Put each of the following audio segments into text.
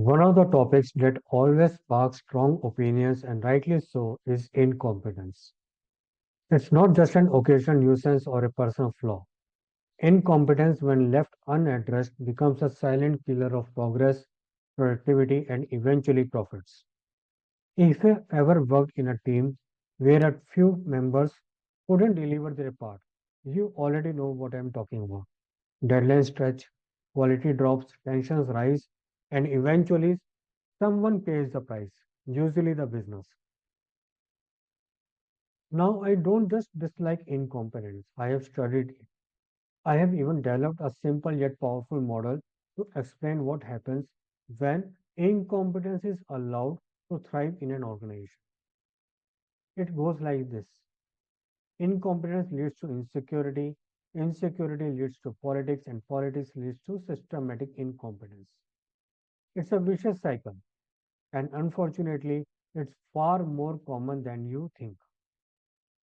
One of the topics that always sparks strong opinions, and rightly so, is incompetence. It's not just an occasional nuisance or a personal flaw. Incompetence, when left unaddressed, becomes a silent killer of progress, productivity, and eventually profits. If you ever worked in a team where a few members couldn't deliver their part, you already know what I'm talking about. Deadlines stretch, quality drops, tensions rise, and eventually someone pays the price, usually the business. Now, I don't just dislike incompetence, I have studied it. I have even developed a simple yet powerful model to explain what happens when incompetence is allowed to thrive in an organization. It goes like this: incompetence leads to insecurity, insecurity leads to politics, and politics leads to systematic incompetence. It's a vicious cycle, and unfortunately, it's far more common than you think.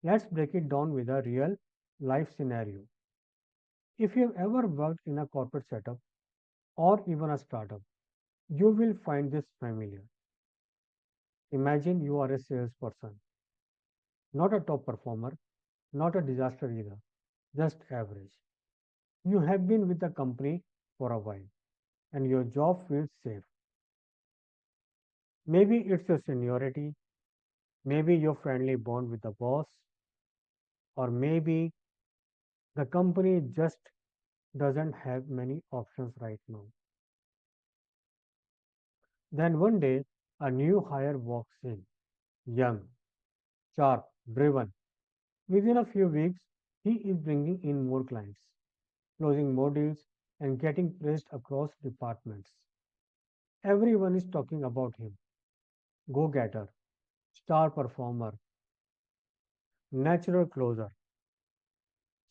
Let's break it down with a real life scenario. If you've ever worked in a corporate setup or even a startup, you will find this familiar. Imagine you are a salesperson, not a top performer, not a disaster either, just average. You have been with the company for a while and your job feels safe. Maybe it's your seniority, maybe your friendly bond with the boss, or maybe the company just doesn't have many options right now. Then one day, a new hire walks in, young, sharp, driven. Within a few weeks, he is bringing in more clients, closing more deals, and getting praised across departments. Everyone is talking about him: go getter, star performer, natural closer.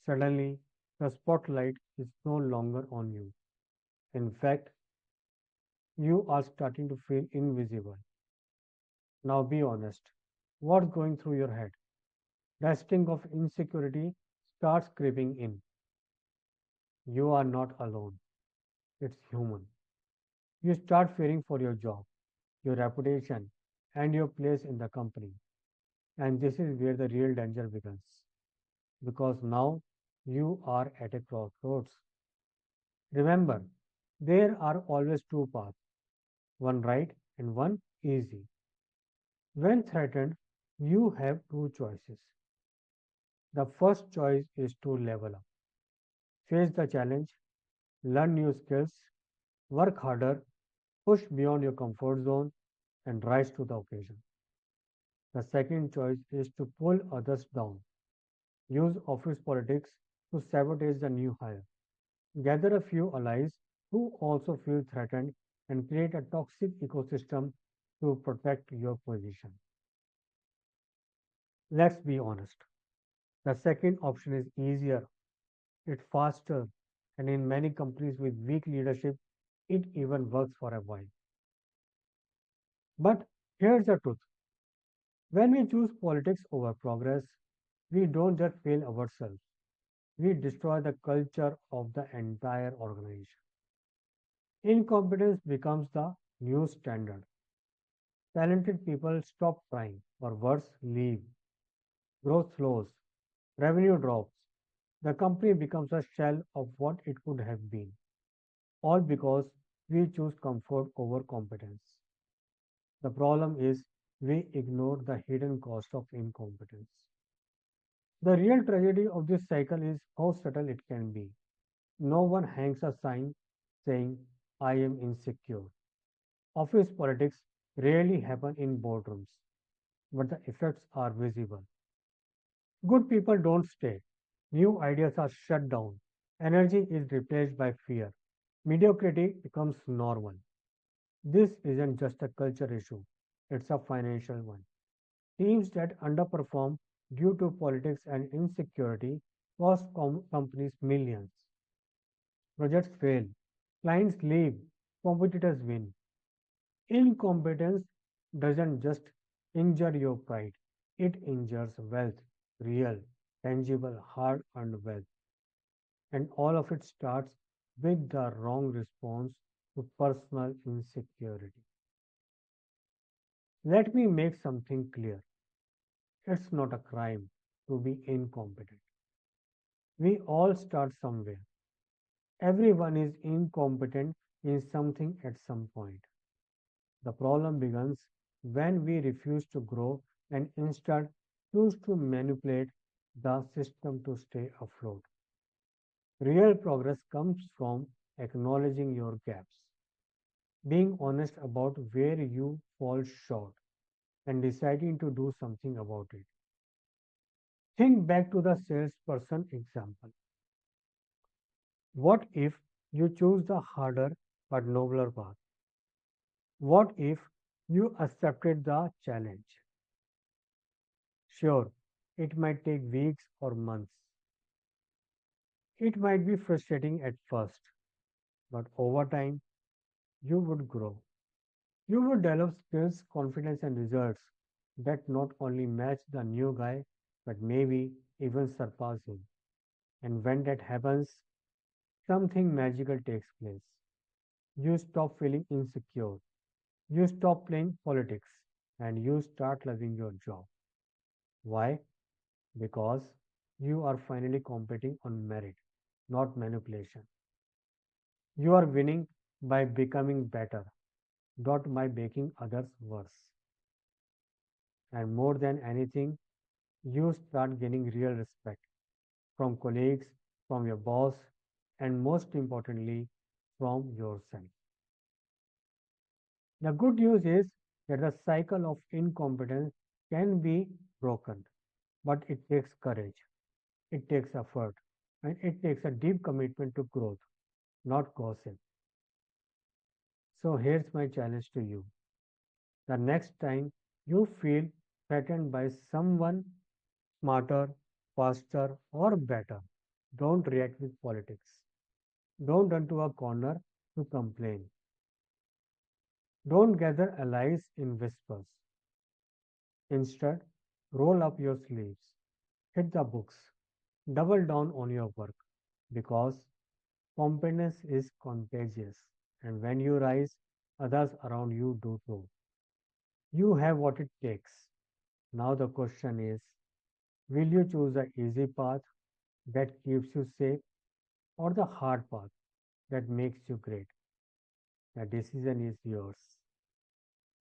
Suddenly, the spotlight is no longer on you. In fact, you are starting to feel invisible. Now be honest. What's going through your head? The sting of insecurity starts creeping in. You are not alone. It's human. You start fearing for your job, your reputation, and your place in the company. And this is where the real danger begins. Because now you are at a crossroads. Remember, there are always two paths, one right and one easy. When threatened, you have two choices. The first choice is to level up, face the challenge, learn new skills, work harder, push beyond your comfort zone, and rise to the occasion. The second choice is to pull others down, use office politics to sabotage the new hire, gather a few allies who also feel threatened, and create a toxic ecosystem to protect your position. Let's be honest. The second option is easier, it's faster, and in many companies with weak leadership, it even works for a while. But here's the truth: when we choose politics over progress, we don't just fail ourselves, we destroy the culture of the entire organization. Incompetence becomes the new standard. Talented people stop trying, or worse, leave. Growth slows, revenue drops. The company becomes a shell of what it could have been, all because we choose comfort over competence. The problem is we ignore the hidden cost of incompetence. The real tragedy of this cycle is how subtle it can be. No one hangs a sign saying, I am insecure. Office politics rarely happen in boardrooms, but the effects are visible. Good people don't stay. New ideas are shut down. Energy is replaced by fear. Mediocrity becomes normal. This isn't just a culture issue, it's a financial one. Teams that underperform due to politics and insecurity cost companies millions. Projects fail, clients leave, competitors win. Incompetence doesn't just injure your pride, it injures wealth, real, tangible, hard earned wealth. And all of it starts with the wrong response to personal insecurity. Let me make something clear. It's not a crime to be incompetent. We all start somewhere. Everyone is incompetent in something at some point. The problem begins when we refuse to grow and instead choose to manipulate the system to stay afloat. Real progress comes from acknowledging your gaps, being honest about where you fall short, and deciding to do something about it. Think back to the salesperson example. What if you choose the harder but nobler path? What if you accepted the challenge? Sure, it might take weeks or months. It might be frustrating at first, but over time, you would grow. You would develop skills, confidence, and results that not only match the new guy, but maybe even surpass him. And when that happens, something magical takes place. You stop feeling insecure. You stop playing politics and you start loving your job. Why? Because you are finally competing on merit, not manipulation. You are winning by becoming better, not by making others worse. And more than anything, you start gaining real respect from colleagues, from your boss, and most importantly, from yourself. The good news is that the cycle of incompetence can be broken, but it takes courage, it takes effort, and it takes a deep commitment to growth, not gossip. So here's my challenge to you. The next time you feel threatened by someone smarter, faster, or better, don't react with politics. Don't run to a corner to complain. Don't gather allies in whispers. Instead, roll up your sleeves, hit the books, double down on your work because competence is contagious. And when you rise, others around you do too. You have what it takes. Now the question is, will you choose the easy path that keeps you safe or the hard path that makes you great? The decision is yours.